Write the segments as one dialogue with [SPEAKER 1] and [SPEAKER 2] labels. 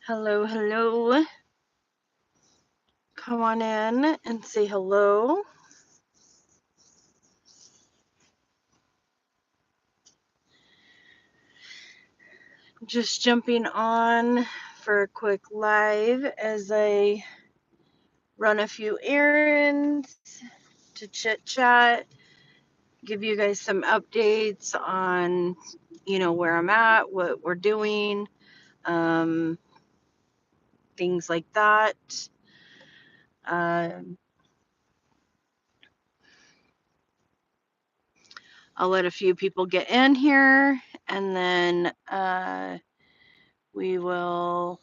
[SPEAKER 1] Hello, hello. Come on in and say hello. Just jumping on for a quick live as I run a few errands to chit chat, give you guys some updates on, where I'm at, what we're doing, um, things like that. Um, I'll let a few people get in here and then we will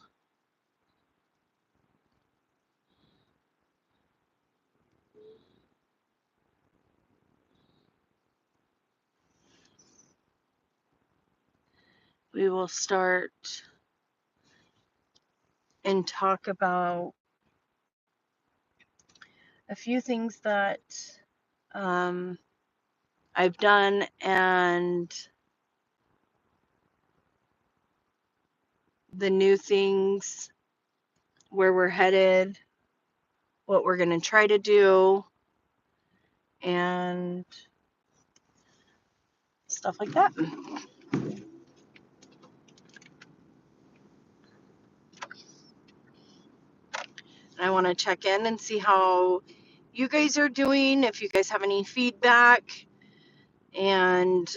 [SPEAKER 1] start and talk about a few things that um, I've done and the new things, where we're headed, what we're going to try to do, and stuff like that. I want to check in and see how you guys are doing, if you guys have any feedback, and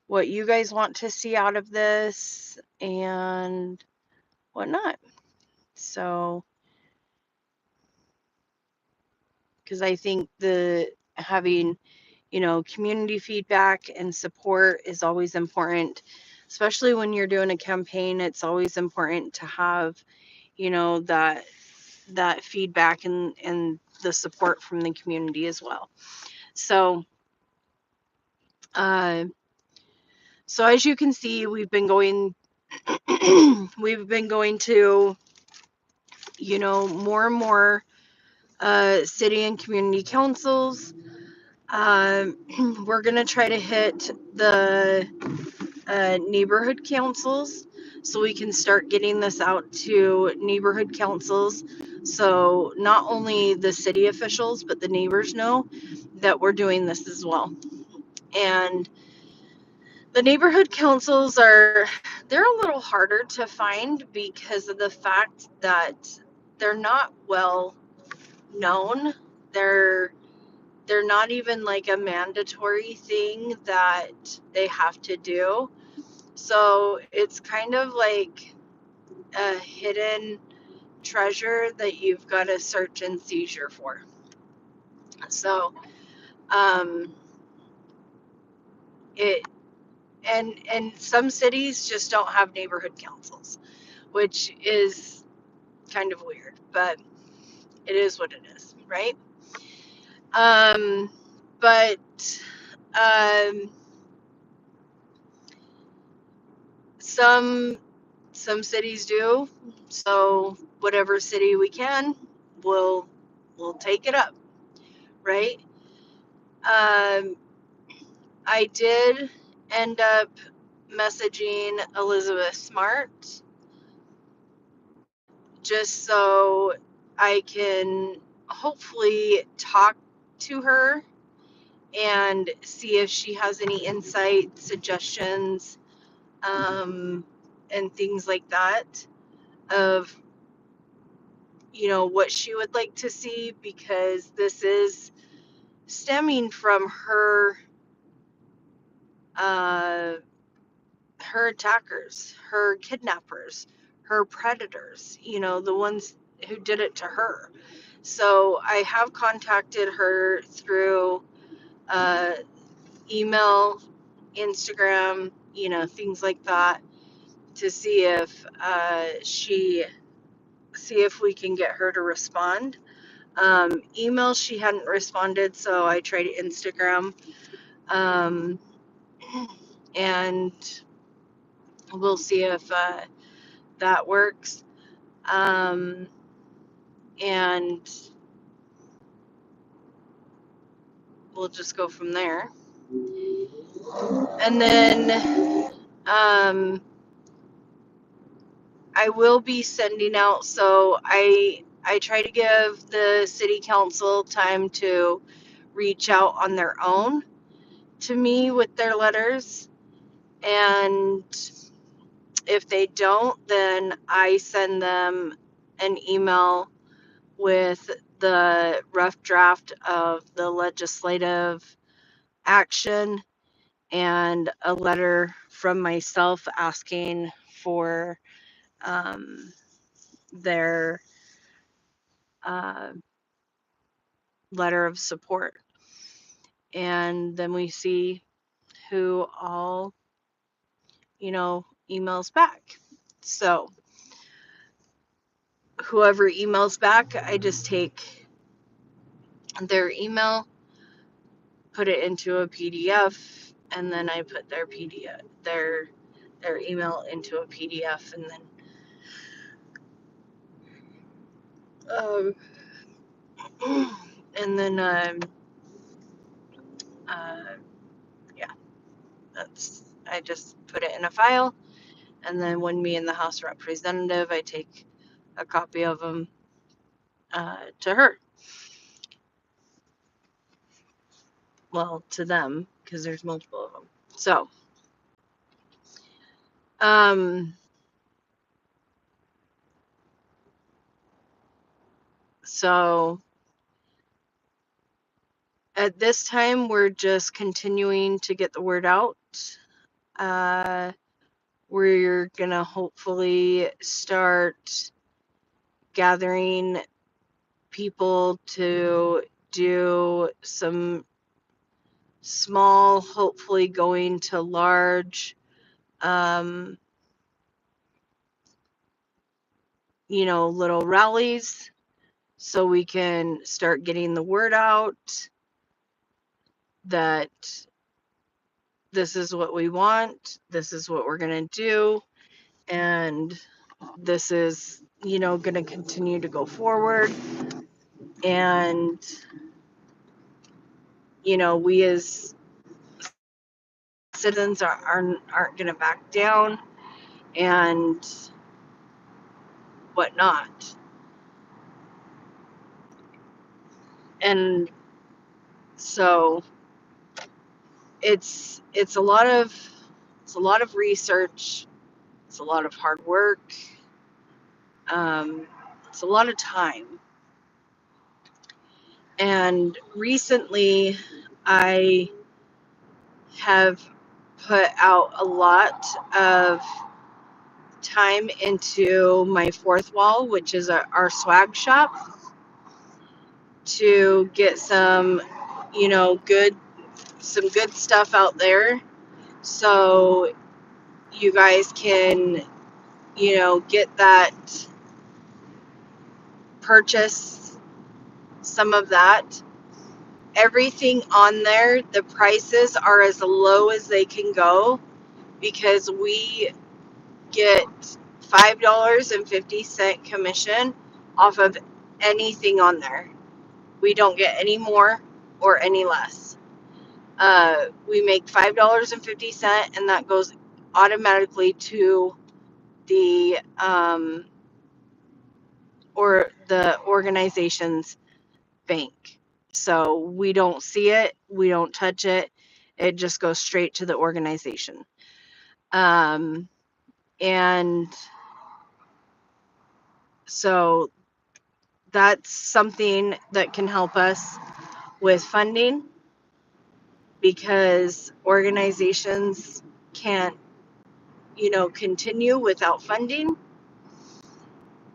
[SPEAKER 1] what you guys want to see out of this and whatnot. So, because I think having community feedback and support is always important, especially when you're doing a campaign. It's always important to have that feedback and the support from the community as well. So uh so as you can see, we've been going to more and more city and community councils. We're gonna try to hit the neighborhood councils so we can start getting this out to neighborhood councils, so not only the city officials but the neighbors know that we're doing this as well. And the neighborhood councils they're a little harder to find because of the fact that they're not well known. They're not even like a mandatory thing that they have to do. So it's kind of like a hidden treasure that you've got to search and seizure for. So um, it and some cities just don't have neighborhood councils, which is kind of weird, but it is what it is, right? But um, some cities do. So whatever city we can, we'll take it up, right? I did end up messaging Elizabeth Smart just so I can hopefully talk to her and see if she has any insight, suggestions, and things like that of what she would like to see, because this is stemming from her uh, her attackers, her kidnappers, her predators, the ones who did it to her. So I have contacted her through uh, email, Instagram, things like that, to see if we can get her to respond. Email, she hadn't responded, so I tried Instagram, um, and we'll see if that works. And we'll just go from there. And then I will be sending out, so I try to give the city council time to reach out on their own to me with their letters. And if they don't, then I send them an email with the rough draft of the legislative action and a letter from myself asking for their uh, letter of support. And then we see who all, emails back. So whoever emails back, I just take their email, put it into a PDF, and then I put their PDF, their email into a PDF, and then and then uh, yeah, I just put it in a file, and then when me and the House Representative, I take a copy of them to her. Well, to them, because there's multiple of them. So, um, so at this time, we're just continuing to get the word out. We're gonna hopefully start gathering people to do some small, hopefully going to large, little rallies so we can start getting the word out that this is what we want, this is what we're going to do, and this is, going to continue to go forward. And, we as citizens aren't going to back down and whatnot. And so it's a lot of research, it's a lot of hard work, it's a lot of time. And recently I have put out a lot of time into my fourth wall, which is our swag shop, to get some good stuff out there, so you guys can get that, purchase some of that. Everything on there, the prices are as low as they can go, because we get $5.50 commission off of anything on there. We don't get any more or any less. We make $5.50, and that goes automatically to the or the organization's bank. So we don't see it, we don't touch it. It just goes straight to the organization. And so that's something that can help us with funding, because organizations can't, continue without funding.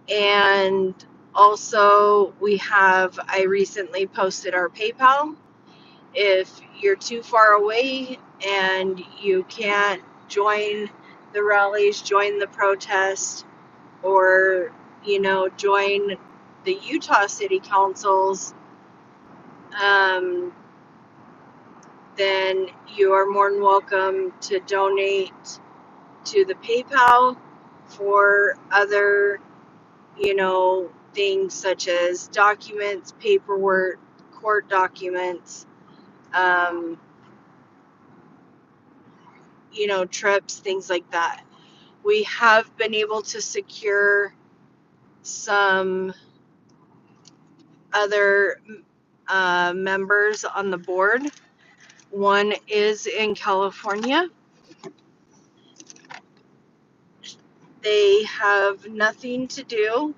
[SPEAKER 1] And also, I recently posted our PayPal. If you're too far away and you can't join the rallies, join the protest, or, join the Utah City Councils, then you are more than welcome to donate to the PayPal for other, things such as documents, paperwork, court documents, trips, things like that. We have been able to secure some other members on the board. One is in California. They have nothing to do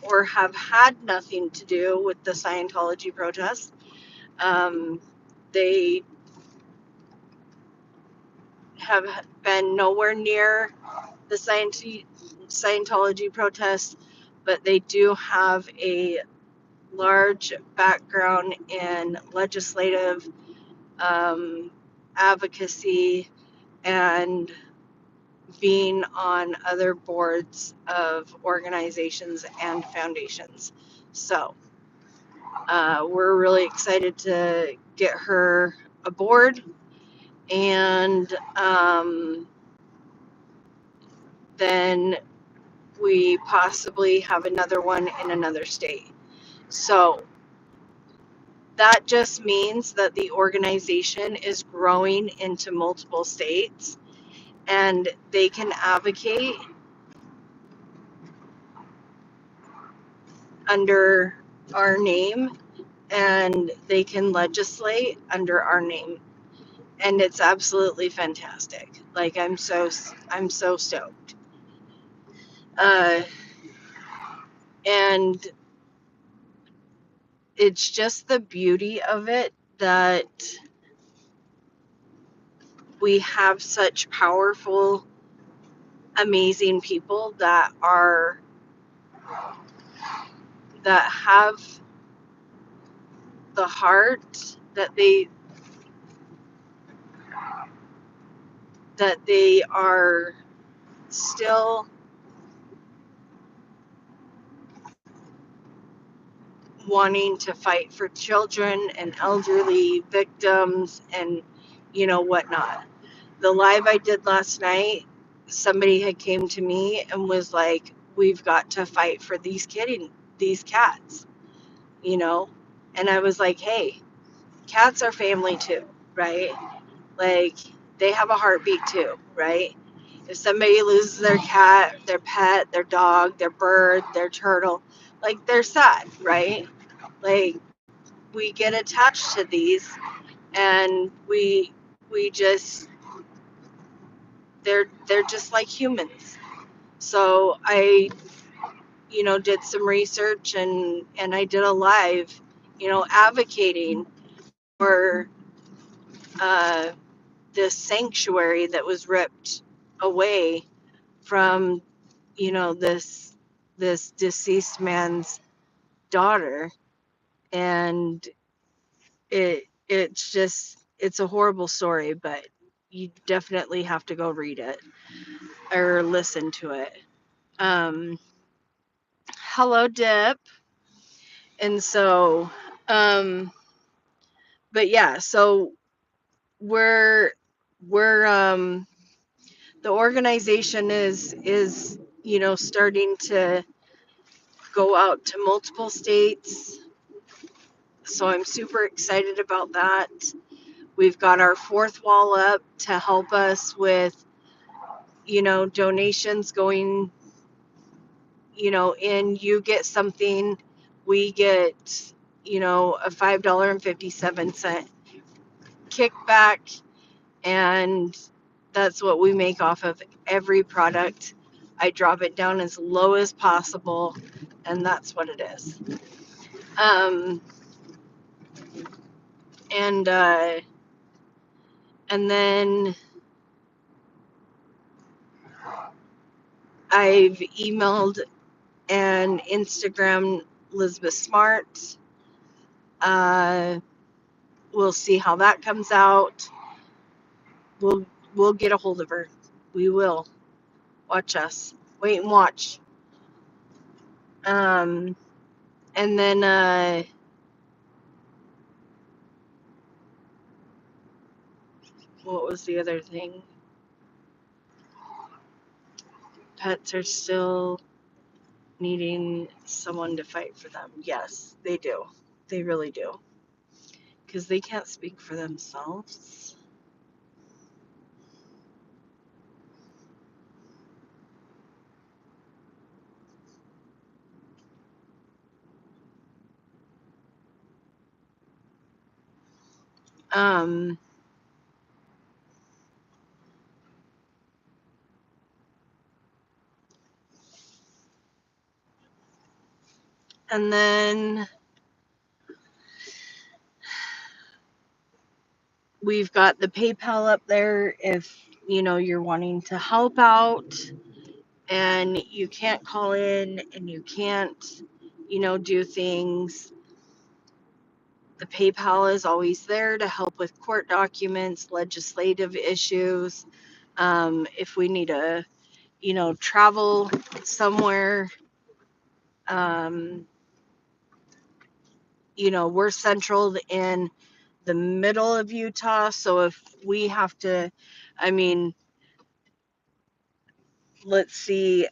[SPEAKER 1] or have had nothing to do with the Scientology protests. They have been nowhere near the Scientology protests, but they do have a large background in legislative advocacy and being on other boards of organizations and foundations. So we're really excited to get her aboard, and then we possibly have another one in another state. So that just means that the organization is growing into multiple states, and they can advocate under our name, and they can legislate under our name, and it's absolutely fantastic. Like, I'm so stoked. And it's just the beauty of it that we have such powerful, amazing people that have the heart that they are still wanting to fight for children and elderly victims and whatnot. The live I did last night, somebody had came to me and was like, we've got to fight for these cats, and I was like, hey, cats are family too, right? Like, they have a heartbeat too, right? If somebody loses their cat, their pet, their dog, their bird, their turtle, like, they're sad, right? Like, we get attached to these, and we just they're just like humans. So I did some research, and I did a live advocating for uh, this sanctuary that was ripped away from this deceased man's daughter. And it's a horrible story, but you definitely have to go read it or listen to it. Hello, Dip. And so but yeah, so we're the organization is starting to go out to multiple states, so I'm super excited about that. We've got our fourth wall up to help us with donations going in. You get something, we get a $5.57 kickback, and that's what we make off of every product. I drop it down as low as possible, and that's what it is. Um, and then I've emailed and Instagram Elizabeth Smart. We'll see how that comes out. We'll get a hold of her. We will. Watch us. Wait and watch. And then what was the other thing? Pets are still needing someone to fight for them. Yes, they do. They really do. Because they can't speak for themselves. Um, and then we've got the PayPal up there if you're wanting to help out and you can't call in and you can't do things. The PayPal is always there to help with court documents, legislative issues. If we need to travel somewhere, um, we're central in the middle of Utah, so if we have to, I mean, let's see,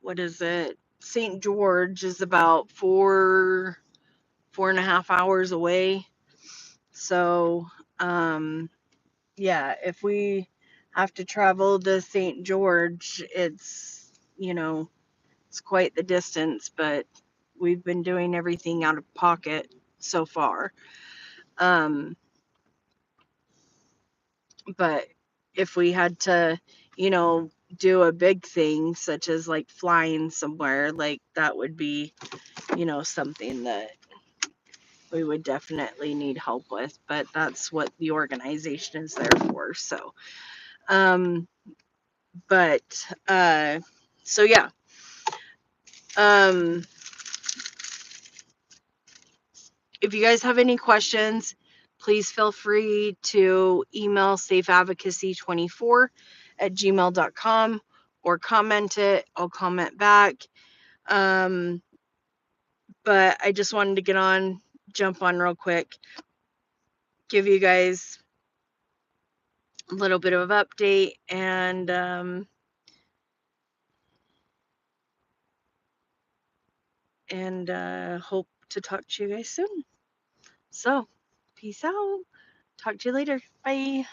[SPEAKER 1] what is it? St. George is about 4.5 hours away. So, yeah, if we have to travel to St. George, it's quite the distance, but we've been doing everything out of pocket so far. But if we had to, do a big thing such as like flying somewhere, like that would be, something that we would definitely need help with, but that's what the organization is there for. So, um, but, so yeah, um, if you guys have any questions, please feel free to email safeadvocacy24@gmail.com or comment it. I'll comment back. Um, but I just wanted to jump on real quick, give you guys a little bit of an update, and hope to talk to you guys soon. So, peace out. Talk to you later. Bye.